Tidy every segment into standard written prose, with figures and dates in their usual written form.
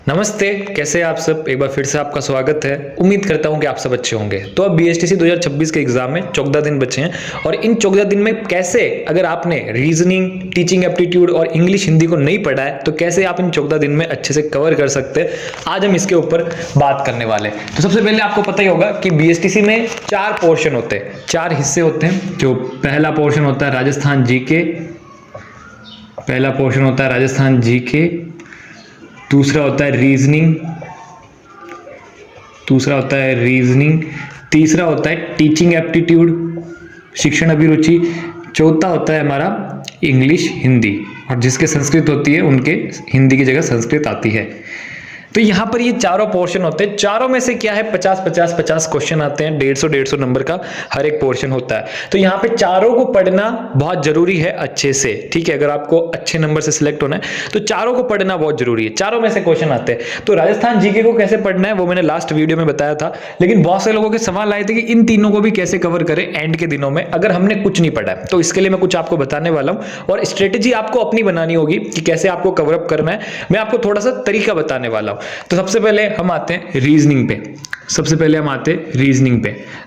नमस्ते, कैसे हैं आप सब। एक बार फिर से आपका स्वागत है। उम्मीद करता हूं कि आप सब अच्छे होंगे। तो अब बीएसटीसी 2026 के एग्जाम में 14 दिन बचे हैं और इन 14 दिन में कैसे, अगर आपने रीजनिंग, टीचिंग एप्टीट्यूड और इंग्लिश हिंदी को नहीं पढ़ा है तो कैसे आप इन 14 दिन में अच्छे से कवर कर सकते हैं, आज हम इसके ऊपर बात करने वाले हैं। तो सबसे पहले आपको पता ही होगा कि बीएसटीसी में 4 पोर्शन होते हैं, 4 हिस्से होते हैं। जो पहला पोर्शन होता है राजस्थान जीके, पहला पोर्शन होता है राजस्थान जीके, दूसरा होता है रीजनिंग, तीसरा होता है टीचिंग एप्टीट्यूड, शिक्षण अभिरुचि, चौथा होता है हमारा इंग्लिश हिंदी, और जिसके संस्कृत होती है उनके हिंदी की जगह संस्कृत आती है। तो यहाँ पर ये चारों पोर्शन होते हैं। चारों में से क्या है, 50 क्वेश्चन आते हैं, 150 नंबर का हर एक पोर्शन होता है। तो यहाँ पे चारों को पढ़ना बहुत जरूरी है अच्छे से, ठीक है। अगर आपको अच्छे नंबर से सिलेक्ट होना है तो चारों को पढ़ना बहुत जरूरी है। चारों में से क्वेश्चन आते हैं। तो राजस्थान जीके को कैसे पढ़ना है वो मैंने लास्ट वीडियो में बताया था, लेकिन बहुत से लोगों के सवाल आए थे कि इन तीनों को भी कैसे कवर करें एंड के दिनों में अगर हमने कुछ नहीं पढ़ा है। तो इसके लिए मैं कुछ आपको बताने वाला हूं और स्ट्रेटेजी आपको अपनी बनानी होगी कि कैसे आपको कवर अप करना है। मैं आपको थोड़ा सा तरीका बताने वाला हूं। तो सबसे पहले हम आते हैं रीजनिंग पे।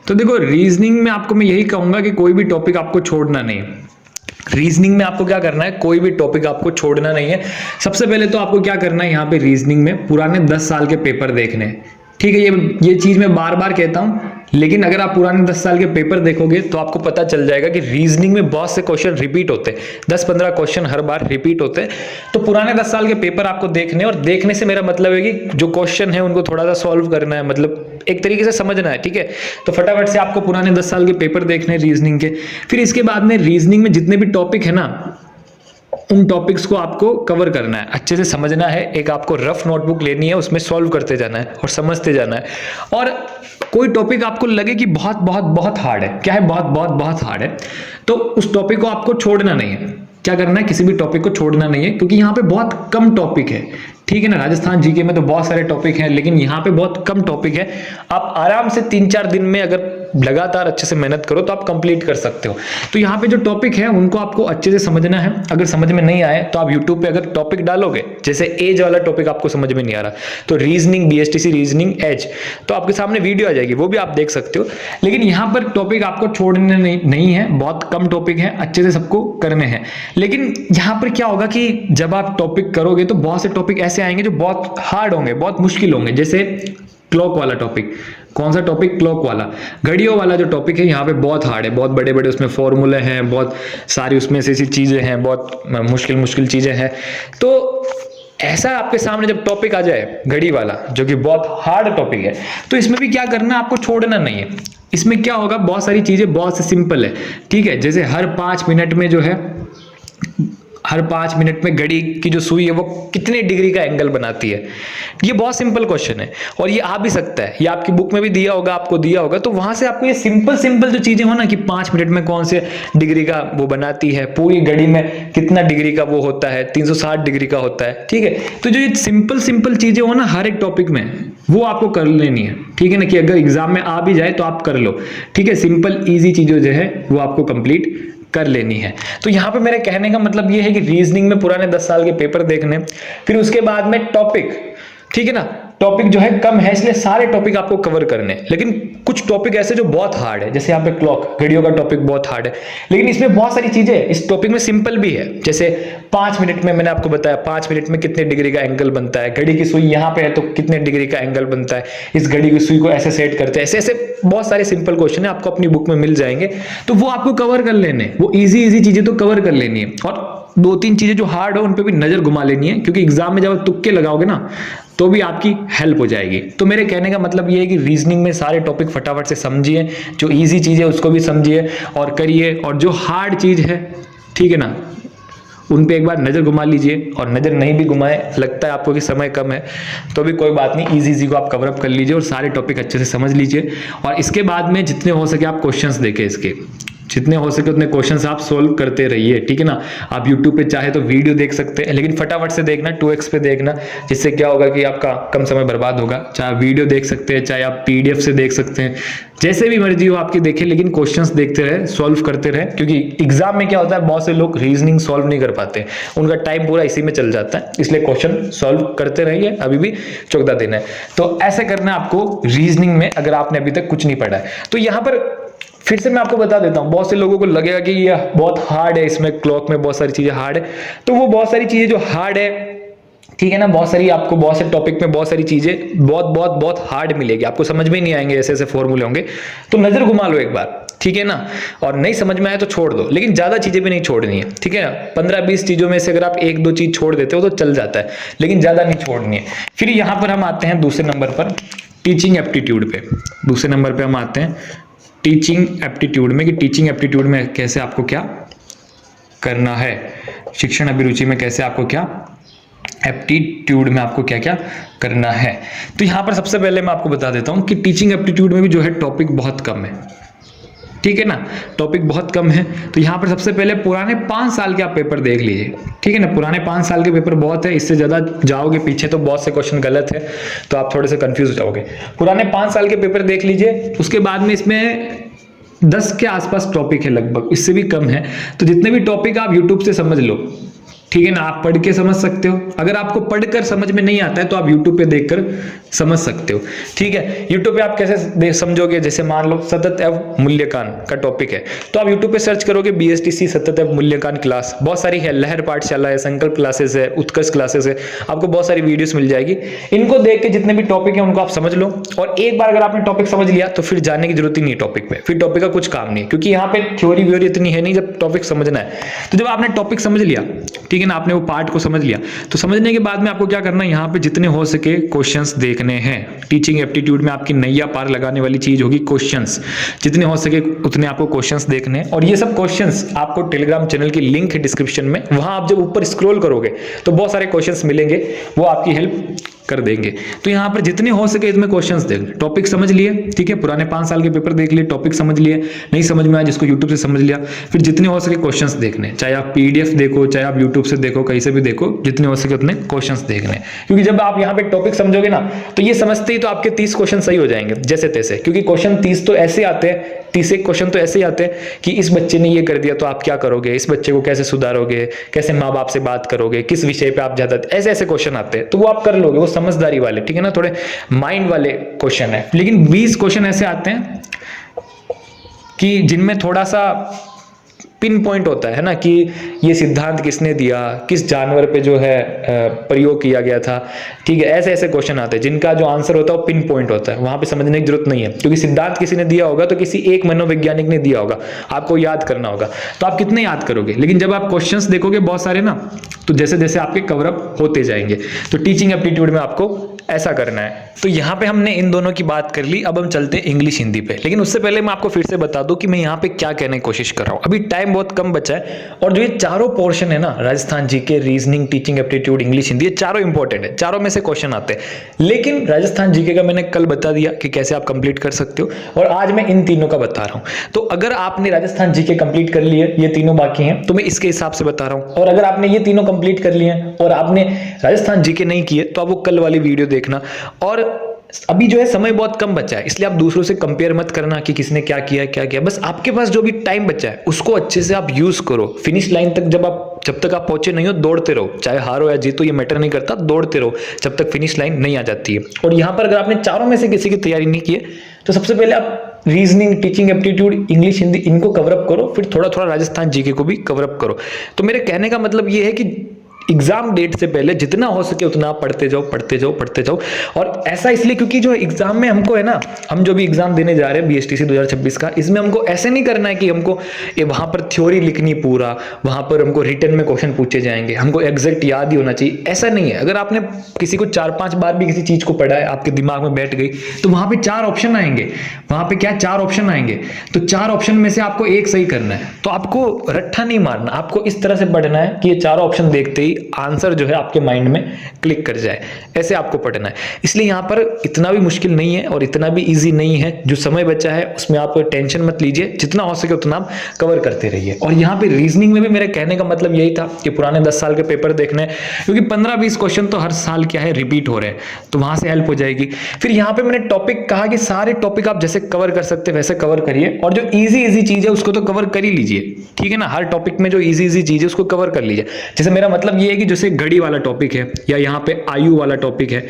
तो देखो, रीजनिंग में आपको मैं यही कहूंगा कि कोई भी टॉपिक आपको छोड़ना नहीं है। रीजनिंग में आपको क्या करना है, कोई भी टॉपिक आपको छोड़ना नहीं है। सबसे पहले तो आपको क्या करना है, यहाँ पे रीजनिंग में पुराने 10 साल के पेपर देखने हैं, ठीक है। ये चीज मैं बार बार कहता हूं, लेकिन अगर आप पुराने 10 साल के पेपर देखोगे तो आपको पता चल जाएगा कि रीजनिंग में बहुत से क्वेश्चन रिपीट होते हैं, 10-15 क्वेश्चन हर बार रिपीट होते हैं। तो पुराने 10 साल के पेपर आपको देखने, और देखने से मेरा मतलब है कि जो क्वेश्चन है उनको थोड़ा सा सॉल्व करना है, मतलब एक तरीके से समझना है, ठीक है। तो फटाफट से आपको पुराने 10 साल के पेपर देखने हैं रीजनिंग के। फिर इसके बाद में रीजनिंग में जितने भी टॉपिक है ना, उन टॉपिक्स को आपको कवर करना है, अच्छे से समझना है। एक आपको रफ नोटबुक लेनी है, उसमें सॉल्व करते जाना है और समझते जाना है। और कोई टॉपिक आपको लगे कि बहुत बहुत बहुत हार्ड है, क्या है, बहुत बहुत बहुत हार्ड है, तो उस टॉपिक को आपको छोड़ना नहीं है। क्या करना है, किसी भी टॉपिक को छोड़ना नहीं है, क्योंकि यहाँ पे बहुत कम टॉपिक है, ठीक है ना। राजस्थान जीके में तो बहुत सारे टॉपिक हैं, लेकिन यहाँ पे बहुत कम टॉपिक है। आप आराम से 3-4 दिन में अगर लगातार अच्छे से मेहनत करो तो आप कंप्लीट कर सकते हो। तो यहाँ पे जो टॉपिक है उनको आपको अच्छे से समझना है। अगर समझ में नहीं आए तो आप यूट्यूब पे अगर टॉपिक डालोगे, जैसे एज वाला टॉपिक आपको समझ में नहीं आ रहा, तो रीजनिंग, बीएसटीसी रीजनिंग एज, तो आपके सामने वीडियो आ जाएगी, वो भी आप देख सकते हो। लेकिन यहाँ पर टॉपिक आपको छोड़ने नहीं है, बहुत कम टॉपिक है, अच्छे से सबको करने हैं। लेकिन यहाँ पर क्या होगा कि जब आप टॉपिक करोगे तो बहुत से टॉपिक ऐसे आएंगे जो बहुत हार्ड होंगे, बहुत मुश्किल होंगे। जैसे क्लॉक वाला टॉपिक, कौन सा टॉपिक, क्लॉक वाला, घड़ियों वाला जो टॉपिक है, यहाँ पे बहुत हार्ड है, बहुत बड़े बड़े उसमें फॉर्मूले हैं, बहुत सारी उसमें से ऐसी चीजें हैं, बहुत मुश्किल चीजें हैं। तो ऐसा आपके सामने जब टॉपिक आ जाए घड़ी वाला, जो कि बहुत हार्ड टॉपिक है, तो इसमें भी क्या करना, आपको छोड़ना नहीं है। इसमें क्या होगा, बहुत सारी चीजें बहुत से सिंपल है, ठीक है। जैसे हर 5 मिनट में जो है, हर 5 मिनट में घड़ी की जो सुई है वो कितने डिग्री का एंगल बनाती है, ये बहुत सिंपल क्वेश्चन है और ये आ भी सकता है, ये आपकी बुक में भी दिया होगा, आपको दिया होगा। तो वहां से आपको ये सिंपल जो चीजें हो ना, कि 5 मिनट में कौन से डिग्री का वो बनाती है, पूरी घड़ी में कितना डिग्री का वो होता है, 360 डिग्री का होता है, ठीक है। तो जो ये सिंपल चीजें हो ना हर एक टॉपिक में, वो आपको कर लेनी है, ठीक है ना। कि अगर एग्जाम में आ भी जाए तो आप कर लो, ठीक है। सिंपल ईजी चीजें जो है वो आपको कंप्लीट कर लेनी है। तो यहाँ पे मेरे कहने का मतलब ये है कि रीजनिंग में पुराने 10 साल के पेपर देखने, फिर उसके बाद में टॉपिक, ठीक है ना। टॉपिक जो है कम है, इसलिए सारे टॉपिक आपको कवर करने, लेकिन कुछ टॉपिक ऐसे जो बहुत हार्ड है, जैसे यहाँ पे क्लॉक, घड़ियों का टॉपिक बहुत हार्ड है, लेकिन इसमें बहुत सारी चीजें इस टॉपिक में सिंपल भी है। जैसे 5 मिनट में मैंने आपको बताया, 5 मिनट में कितने डिग्री का एंगल बनता है, घड़ी की सुई यहाँ पे है तो कितने डिग्री का एंगल बनता है, इस घड़ी की सुई को ऐसे सेट करते हैं, ऐसे बहुत सारे सिंपल क्वेश्चन है, आपको अपनी बुक में मिल जाएंगे। तो वो आपको कवर कर लेने, वो इजी चीजें तो कवर कर लेनी है, और 2-3 चीजें जो हार्ड हो उन पे भी नजर घुमा लेनी है, क्योंकि एग्जाम में जब आप तुक्के लगाओगे ना तो भी आपकी हेल्प हो जाएगी। तो मेरे कहने का मतलब ये है कि रीजनिंग में सारे टॉपिक फटाफट से समझिए, जो इजी चीज है उसको भी समझिए और करिए, और जो हार्ड चीज है, ठीक है ना, उन पे एक बार नजर घुमा लीजिए। और नजर नहीं भी घुमाए, लगता है आपको कि समय कम है, तो भी कोई बात नहीं, इजी को आप कवर अप कर लीजिए और सारे टॉपिक अच्छे से समझ लीजिए। और इसके बाद में जितने हो सके आप क्वेश्चंस देखें इसके, जितने हो सके उतने क्वेश्चंस आप सोल्व करते रहिए, ठीक है ना। आप यूट्यूब पे चाहे तो वीडियो देख सकते हैं, लेकिन फटाफट से देखना, 2x पे देखना, जिससे क्या होगा कि आपका कम समय बर्बाद होगा। चाहे वीडियो देख सकते हैं, चाहे आप पीडीएफ से देख सकते हैं, जैसे भी मर्जी हो आपकी देखें, लेकिन क्वेश्चंस देखते रहे, सॉल्व करते रहे। क्योंकि एग्जाम में क्या होता है, बहुत से लोग रीजनिंग सॉल्व नहीं कर पाते, उनका टाइम पूरा इसी में चल जाता है। इसलिए क्वेश्चन सॉल्व करते रहिए, अभी भी चौकदा देना है। तो ऐसे करना है आपको रीजनिंग में, अगर आपने अभी तक कुछ नहीं पढ़ा है। तो यहाँ पर फिर से मैं आपको बता देता हूं, बहुत से लोगों को लगेगा कि ये बहुत हार्ड है, इसमें क्लॉक में बहुत सारी चीजें हार्ड है। तो वो बहुत सारी चीजें जो हार्ड है, ठीक है ना, बहुत सारी आपको बहुत से टॉपिक में बहुत सारी चीजें बहुत बहुत बहुत हार्ड मिलेगी, आपको समझ में नहीं आएंगे, ऐसे ऐसे फॉर्मूले होंगे। तो नजर घुमा लो एक बार, ठीक है ना, और नहीं समझ में आए तो छोड़ दो, लेकिन ज्यादा चीजें भी नहीं छोड़नी है, ठीक है। 15-20 चीजों में से अगर आप 1-2 चीज छोड़ देते हो तो चल जाता है, लेकिन ज्यादा नहीं छोड़नी है। फिर यहां पर हम आते हैं दूसरे नंबर पर, टीचिंग एप्टीट्यूड पे। दूसरे नंबर पे हम आते हैं टीचिंग एप्टीट्यूड में, कि टीचिंग एप्टीट्यूड में कैसे आपको क्या करना है, शिक्षण अभिरुचि में कैसे आपको क्या, एप्टीट्यूड में आपको क्या क्या करना है। तो यहां पर सबसे पहले मैं आपको बता देता हूं कि टीचिंग एप्टीट्यूड में भी जो है टॉपिक बहुत कम है, ठीक है ना, टॉपिक बहुत कम है। तो यहाँ पर सबसे पहले पुराने 5 साल के आप पेपर देख लीजिए, ठीक है ना। पुराने 5 साल के पेपर बहुत है, इससे ज्यादा जाओगे पीछे तो बहुत से क्वेश्चन गलत है, तो आप थोड़े से कंफ्यूज हो जाओगे। पुराने 5 साल के पेपर देख लीजिए, उसके बाद में इसमें 10 के आसपास टॉपिक है लगभग, इससे भी कम है। तो जितने भी टॉपिक आप यूट्यूब से समझ लो, ठीक है ना, आप पढ़ के समझ सकते हो। अगर आपको पढ़कर समझ में नहीं आता है तो आप YouTube पे देखकर समझ सकते हो, ठीक है। YouTube पे आप कैसे समझोगे, जैसे मान लो सतत एवं मूल्यांकन का टॉपिक है, तो आप YouTube पे सर्च करोगे BSTC सतत एवं मूल्यांकन क्लास, बहुत सारी है, लहर पाठशाला है, संकल्प क्लासेस है, उत्कर्ष क्लासेस है, आपको बहुत सारी वीडियोस मिल जाएगी। इनको देख के जितने भी टॉपिक है उनको आप समझ लो, और एक बार अगर आपने टॉपिक समझ लिया तो फिर जाने की जरूरत ही नहीं है टॉपिक पे, फिर टॉपिक का कुछ काम नहीं है, क्योंकि यहाँ पे थ्योरी व्योरी इतनी है नहीं, जब टॉपिक समझना है। तो जब आपने टॉपिक समझ लिया, ठीक है ना, आपने वो पार्ट को समझ लिया, तो समझने के बाद में आपको क्या करना है, यहाँ पे जितने हो सके क्वेश्चंस देखने हैं। टीचिंग एप्टीट्यूड में आपकी नैया पार लगाने वाली चीज होगी क्वेश्चंस, जितने हो सके उतने आपको क्वेश्चंस देखने हैं। और ये सब क्वेश्चंस आपको टेलीग्राम चैनल की लिंक है डिस्क्रिप्शन में, वहां आप जब ऊपर स्क्रॉल करोगे तो बहुत सारे क्वेश्चंस मिलेंगे, वो आपकी हेल्प कर देंगे। तो यहाँ पर जितने हो सके इसमें क्वेश्चंस देख, टॉपिक समझ लिए, ठीक है, पुराने 5 साल के पेपर देख लिए, टॉपिक समझ लिए, नहीं समझ में आया जिसको यूट्यूब से समझ लिया, फिर जितने हो सके क्वेश्चंस देखने, चाहे आप पीडीएफ देखो, चाहे आप यूट्यूब से देखो, कहीं से भी देखो, जितने हो सके उतने क्वेश्चंस देखने। क्योंकि जब आप यहाँ पे टॉपिक समझोगे ना, तो ये समझते ही तो आपके 30 क्वेश्चन सही हो जाएंगे जैसे तैसे, क्योंकि क्वेश्चन 30 तो ऐसे आते हैं, 30 क्वेश्चन तो ऐसे ही आते हैं कि इस बच्चे ने ये कर दिया तो आप क्या करोगे, इस बच्चे को कैसे सुधारोगे, कैसे माँ बाप से बात करोगे, किस विषय पे आप ज्यादा, ऐसे ऐसे क्वेश्चन आते हैं, तो वो आप कर लोगे, वो समझदारी वाले, ठीक है ना, थोड़े माइंड वाले क्वेश्चन है। लेकिन 20 क्वेश्चन ऐसे आते हैं कि जिनमें थोड़ा सा पिन पॉइंट होता है ना, कि ये सिद्धांत किसने दिया, किस जानवर पे जो है प्रयोग किया गया था, ठीक है, ऐसे ऐसे क्वेश्चन आते हैं जिनका जो आंसर होता है वो पिन पॉइंट होता है, वहां पे समझने की जरूरत नहीं है, क्योंकि सिद्धांत किसी ने दिया होगा तो किसी एक मनोवैज्ञानिक ने दिया होगा, आपको याद करना होगा, तो आप कितने याद करोगे। लेकिन जब आप क्वेश्चंस देखोगे बहुत सारे ना, तो जैसे जैसे आपके कवर अप होते जाएंगे। तो टीचिंग एप्टीट्यूड में आपको ऐसा करना है। तो यहाँ पे हमने इन दोनों की बात कर ली, अब हम चलते हैं इंग्लिश हिंदी पे। लेकिन उससे पहले मैं आपको फिर से बता दूं कि मैं यहाँ पे क्या कहने की कोशिश कर रहा हूँ। अभी टाइम बहुत कम बचा है, और जो ये चारों पोर्शन है ना, Rajasthan GK, reasoning, teaching aptitude, English Hindi, ये चारों इंपॉर्टेंट है, चारों में से क्वेश्चन आते हैं। लेकिन राजस्थान जीके का मैंने कल बता दिया कि कैसे आप कंप्लीट कर सकते हो, और आज मैं इन तीनों का बता रहा हूँ। तो अगर आपने राजस्थान जीके कंप्लीट कर लिए, ये तीनों बाकी हैं, तो मैं इसके हिसाब से बता रहा हूँ। और अगर आपने ये तीनों कंप्लीट कर लिए हैं और आपने राजस्थान जीके नहीं किए, तो आप वो कल वाली वीडियो देखना। और अभी जो है समय बहुत कम बचा है, इसलिए आप दूसरों से कंपेयर मत करना कि किसने क्या किया क्या किया। बस आपके पास जो भी टाइम बचा है उसको अच्छे से आप यूज करो। फिनिश लाइन तक जब तक आप पहुंचे नहीं हो, दौड़ते रहो, चाहे हारो या जीतो ये मैटर नहीं करता, दौड़ते रहो जब तक फिनिश लाइन नहीं आ जाती है। और यहां पर अगर आपने चारों में से किसी की तैयारी नहीं की है, तो सबसे पहले आप reasoning, teaching aptitude, English Hindi, इनको कवर अप करो, फिर थोड़ा थोड़ा राजस्थान जीके को भी कवर अप करो। तो मेरे कहने का मतलब ये है कि एग्जाम डेट से पहले जितना हो सके उतना आप पढ़ते जाओ पढ़ते जाओ पढ़ते जाओ। और ऐसा इसलिए क्योंकि जो एग्जाम में हमको है ना, हम जो भी एग्जाम देने जा रहे हैं BSTC 2026 का, इसमें हमको ऐसे नहीं करना है कि हमको वहां पर थ्योरी लिखनी पूरा, वहां पर हमको रिटर्न में क्वेश्चन पूछे जाएंगे, हमको एग्जैक्ट याद ही होना चाहिए, ऐसा नहीं है। अगर आपने किसी को 4-5 बार भी किसी चीज को पढ़ा है, आपके दिमाग में बैठ गई, तो वहां पे 4 ऑप्शन आएंगे, वहां पे क्या 4 ऑप्शन आएंगे, तो 4 ऑप्शन में से आपको एक सही करना है। तो आपको रट्ठा नहीं मारना, आपको इस तरह से पढ़ना है कि ये चारों ऑप्शन देखते ही आंसर जो है आपके माइंड में क्लिक कर जाए, ऐसे आपको पढ़ना है। इसलिए यहाँ पर इतना भी मुश्किल नहीं है और इतना भी ईजी नहीं है। जो समय बचा है उसमें आप टेंशन मत लीजिए, जितना हो सके उतना आप कवर करते रहिए। और यहाँ पे रीजनिंग में भी मेरे कहने का मतलब यही था कि पुराने 10 साल के पेपर देखने हैं, क्योंकि 15-20 क्वेश्चन तो हर साल क्या है रिपीट हो रहे हैं, तो वहां से हेल्प हो जाएगी। फिर यहाँ पे मैंने टॉपिक कहा कि सारे टॉपिक आप जैसे कवर कर सकते हैं वैसे कवर करिए, और जो इजी चीज है उसको तो कवर कर ही लीजिए, ठीक है ना। हर टॉपिक में जो इजी चीज है उसको कवर कर लीजिए। जैसे मेरा मतलब ये है कि जैसे घड़ी वाला टॉपिक है या यहाँ पे आयु वाला टॉपिक है,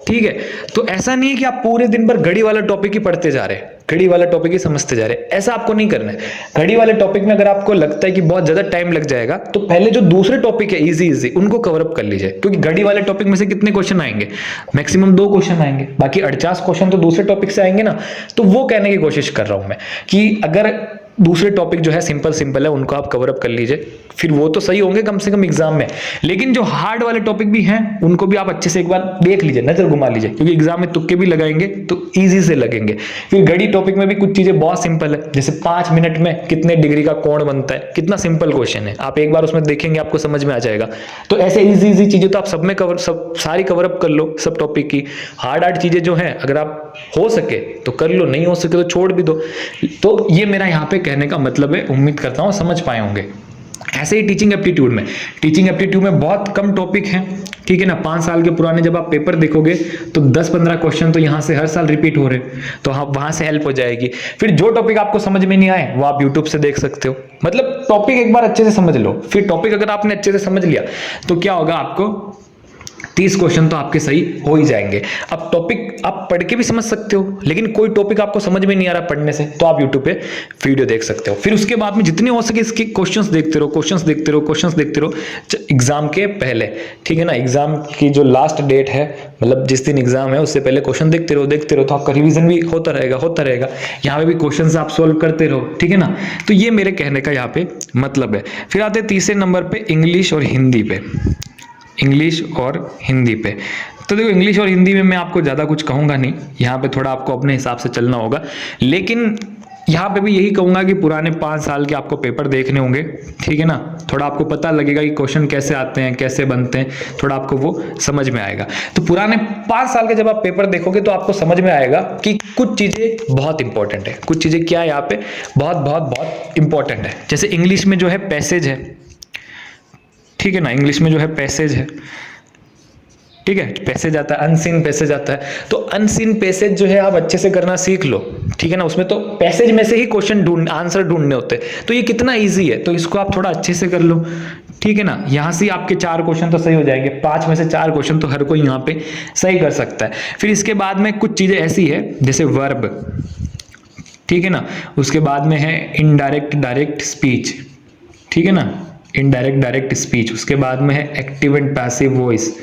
ठीक है, तो ऐसा नहीं है कि आप पूरे दिन भर घड़ी वाला टॉपिक ही पढ़ते जा रहे हैं, घड़ी वाला टॉपिक ही समझते जा रहे हैं, ऐसा आपको नहीं करना है। घड़ी वाले टॉपिक में अगर आपको लगता है कि बहुत ज्यादा टाइम लग जाएगा, तो पहले जो दूसरे टॉपिक है इजी उनको कवर अप कर लीजिए, क्योंकि घड़ी वाले टॉपिक में से कितने क्वेश्चन आएंगे, मैक्सिमम 2 क्वेश्चन आएंगे, बाकी 48 क्वेश्चन तो दूसरे टॉपिक से आएंगे ना। तो वो कहने की कोशिश कर रहा हूं मैं कि अगर दूसरे टॉपिक जो है सिंपल है उनको आप कवर अप कर लीजिए, फिर वो तो सही होंगे कम से कम एग्जाम में। लेकिन जो हार्ड वाले टॉपिक भी हैं उनको भी आप अच्छे से एक बार देख लीजिए, नजर घुमा लीजिए, क्योंकि एग्जाम में तुक्के भी लगाएंगे तो इजी से लगेंगे। फिर घड़ी टॉपिक में भी कुछ चीजें बहुत सिंपल है, जैसे 5 मिनट में कितने डिग्री का कोण बनता है, कितना सिंपल क्वेश्चन है, आप एक बार उसमें देखेंगे आपको समझ में आ जाएगा। तो ऐसे इजी चीजें तो आप सब में सारी कवर अप कर लो, सब टॉपिक की। हार्ड चीजें जो है अगर आप हो सके तो कर लो, नहीं हो सके तो छोड़ भी दो। तो ये मेरा यहाँ पे कहने का मतलब है, उम्मीद करता हूँ समझ पाए होंगे। ऐसे ही टीचिंग एप्टीट्यूड में बहुत कम टॉपिक हैं, ठीक है ना। 5 साल के पुराने जब आप पेपर देखोगे तो 10-15 क्वेश्चन तो यहाँ से हर साल रिपीट हो रहे, तो आप वहां से हेल्प हो जाएगी। फिर जो टॉपिक आपको समझ में नहीं आए वो आप यूट्यूब से देख सकते हो। मतलब टॉपिक एक बार अच्छे से समझ लो, फिर टॉपिक अगर आपने अच्छे से समझ लिया तो क्या होगा, आपको 30 क्वेश्चन तो आपके सही हो ही जाएंगे। अब टॉपिक आप पढ़ के भी समझ सकते हो, लेकिन कोई टॉपिक आपको समझ में नहीं आ रहा पढ़ने से, तो आप यूट्यूब पे वीडियो देख सकते हो। फिर उसके बाद में जितने हो सके इसके क्वेश्चंस देखते रहो एग्जाम के पहले, ठीक है ना। एग्जाम की जो लास्ट डेट है, मतलब जिस दिन एग्जाम है उससे पहले क्वेश्चन देखते रहो, तो आपका रिविजन भी होता रहेगा। यहाँ पे भी क्वेश्चन आप सोल्व करते रहो, ठीक है ना। तो ये मेरे कहने का यहाँ पे मतलब है। फिर आते तीसरे नंबर पे इंग्लिश और हिंदी पे। तो देखो, इंग्लिश और हिंदी में मैं आपको ज़्यादा कुछ कहूँगा नहीं, यहाँ पे थोड़ा आपको अपने हिसाब से चलना होगा। लेकिन यहाँ पे भी यही कहूँगा कि पुराने 5 साल के आपको पेपर देखने होंगे, ठीक है ना। थोड़ा आपको पता लगेगा कि क्वेश्चन कैसे आते हैं, कैसे बनते हैं, थोड़ा आपको वो समझ में आएगा। तो पुराने 5 साल के जब आप पेपर देखोगे तो आपको समझ में आएगा कि कुछ चीज़ें बहुत इंपॉर्टेंट है, कुछ चीज़ें क्या है यहाँ पे बहुत इंपॉर्टेंट है। जैसे इंग्लिश में जो है पैसेज है, ठीक है ना, इंग्लिश में जो है पैसेज है, ठीक है, पैसेज आता है, अनसीन पैसेज आता है। तो अनसीन पैसेज जो है आप अच्छे से करना सीख लो, ठीक है ना। उसमें तो पैसेज में से ही क्वेश्चन आंसर ढूंढने होते हैं, तो ये कितना इजी है, तो इसको आप थोड़ा अच्छे से कर लो, ठीक है ना। यहां से आपके 4 क्वेश्चन तो सही हो जाएंगे, 5 में से 4 क्वेश्चन तो हर कोई यहाँ पे सही कर सकता है। फिर इसके बाद में कुछ चीजें ऐसी है जैसे वर्ब, ठीक है ना। उसके बाद में है इनडायरेक्ट डायरेक्ट स्पीच, ठीक है ना, इनडायरेक्ट डायरेक्ट स्पीच। उसके बाद में है एक्टिव एंड पैसिव वॉइस।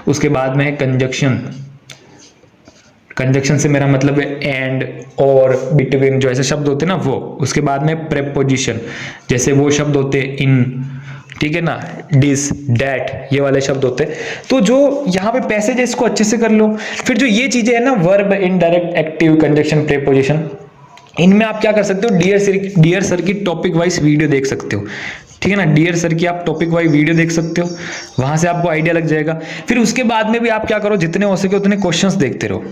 उसके बाद में है कंजक्शन से मेरा मतलब है एंड, और, बिटवीन, जो ऐसे शब्द होते हैं ना वो। उसके बाद में प्रेपोजिशन, जैसे वो शब्द होते हैं इन, ठीक है ना, दिस, दैट, ये वाले शब्द होते हैं। तो जो यहाँ पे पैसेज है इसको अच्छे से कर लो। फिर जो ये चीजें है ना, verb, indirect, active, conjunction, preposition, इनमें आप क्या कर सकते हो, डियर सर की टॉपिक वाइज वीडियो देख सकते हो, ठीक है ना। डियर सर की आप टॉपिक वाइज वीडियो देख सकते हो, वहां से आपको आइडिया लग जाएगा। फिर उसके बाद में भी आप क्या करो, जितने हो सके उतने क्वेश्चंस देखते रहो,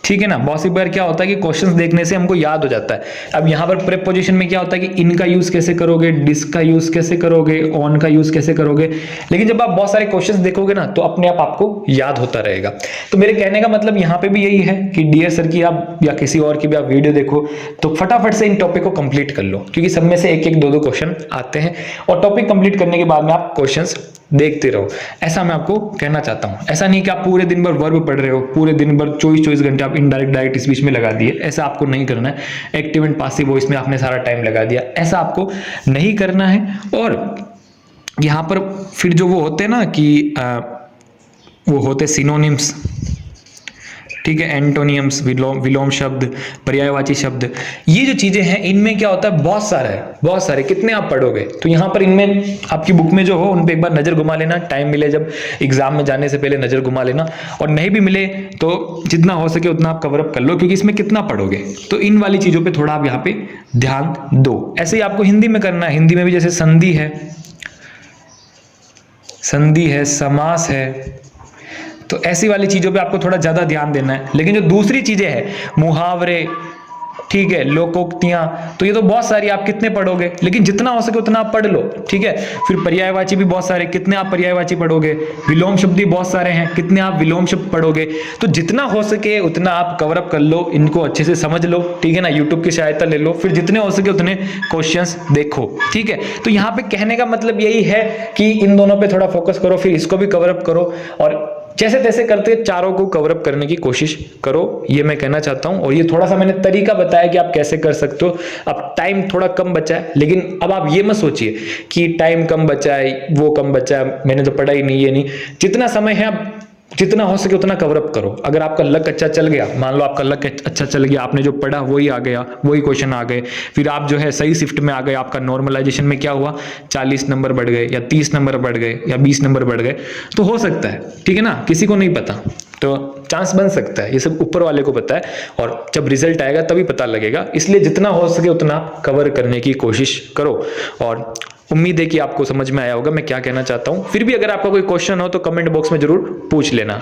ठीक है ना। बहुत सी बार क्या होता है कि क्वेश्चंस देखने से हमको याद हो जाता है। अब यहाँ पर प्रीपोजिशन में क्या होता है कि इन का यूज कैसे करोगे, डिस का यूज कैसे करोगे, ऑन का यूज कैसे करोगे, लेकिन जब आप बहुत सारे क्वेश्चंस देखोगे ना तो अपने आप आपको याद होता रहेगा। तो मेरे कहने का मतलब यहाँ पे भी यही है कि डियर सर की आप या किसी और की भी आप वीडियो देखो तो फटाफट से इन टॉपिक को कंप्लीट कर लो, क्योंकि सब में से 1-1, 2-2 क्वेश्चन आते हैं, और टॉपिक कंप्लीट करने के बाद में आप क्वेश्चंस देखते रहो। ऐसा मैं आपको कहना चाहता हूं। ऐसा नहीं कि आप पूरे दिन भर वर्ब पढ़ रहे हो, पूरे दिन भर 24-24 घंटे आप इनडायरेक्ट डायरेक्ट स्पीच में लगा दिए, ऐसा आपको नहीं करना है। एक्टिव एंड पासिव वॉइस में आपने सारा टाइम लगा दिया, ऐसा आपको नहीं करना है। और यहां पर फिर जो वो होते हैं ना कि वो होते सिनोनिम्स, ठीक है, एंटोनियम्स, विलोम शब्द, पर्यायवाची शब्द, ये जो चीजें हैं इनमें क्या होता है, बहुत सारे कितने आप पढ़ोगे। तो यहाँ पर इनमें आपकी बुक में जो हो उन पे एक बार नजर घुमा लेना, टाइम मिले जब एग्जाम में जाने से पहले नजर घुमा लेना, और नहीं भी मिले तो जितना हो सके उतना आप कवर अप कर लो, क्योंकि इसमें कितना पढ़ोगे। तो इन वाली चीजों पे थोड़ा आप यहाँ पे ध्यान दो। ऐसे ही आपको हिंदी में करना है। हिंदी में भी जैसे संधि है, संधि है, समास है, तो ऐसी वाली चीजों पे आपको थोड़ा ज्यादा ध्यान देना है। लेकिन जो दूसरी चीजें हैं, मुहावरे, ठीक है, लोकोक्तियां, तो ये तो बहुत सारी, आप कितने पढ़ोगे, लेकिन जितना हो सके उतना आप पढ़ लो, ठीक है। फिर पर्यायवाची भी बहुत सारे, कितने आप पर्यायवाची पढ़ोगे। विलोम शब्द भी बहुत सारे हैं, कितने आप विलोम शब्द पढ़ोगे। तो जितना हो सके उतना आप कवर अप कर लो, इनको अच्छे से समझ लो, ठीक है ना। यूट्यूब की सहायता ले लो, फिर जितने हो सके उतने क्वेश्चंस देखो, ठीक है। तो यहाँ पे कहने का मतलब यही है कि इन दोनों पे थोड़ा फोकस करो, फिर इसको भी कवर अप करो, और जैसे तैसे करते चारों को कवर अप करने की कोशिश करो, ये मैं कहना चाहता हूं। और ये थोड़ा सा मैंने तरीका बताया कि आप कैसे कर सकते हो। अब टाइम थोड़ा कम बचा है, लेकिन अब आप ये मत सोचिए कि टाइम कम बचा है, वो कम बचा है, मैंने तो पढ़ा ही नहीं, ये नहीं। जितना समय है आप जितना हो सके उतना कवर अप करो। अगर आपका लक अच्छा चल गया, मान लो आपका लक अच्छा चल गया, आपने जो पढ़ा वही आ गया, वही क्वेश्चन आ गए, फिर आप जो है सही शिफ्ट में आ गए, आपका नॉर्मलाइजेशन में क्या हुआ, 40 नंबर बढ़ गए या 30 नंबर बढ़ गए या 20 नंबर बढ़ गए, तो हो सकता है, ठीक है ना, किसी को नहीं पता, तो चांस बन सकता है, ये सब ऊपर वाले को पता है, और जब रिजल्ट आएगा तभी पता लगेगा। इसलिए जितना हो सके उतना कवर करने की कोशिश करो। और उम्मीद है कि आपको समझ में आया होगा मैं क्या कहना चाहता हूं। फिर भी अगर आपका कोई क्वेश्चन हो तो कमेंट बॉक्स में जरूर पूछ लेना।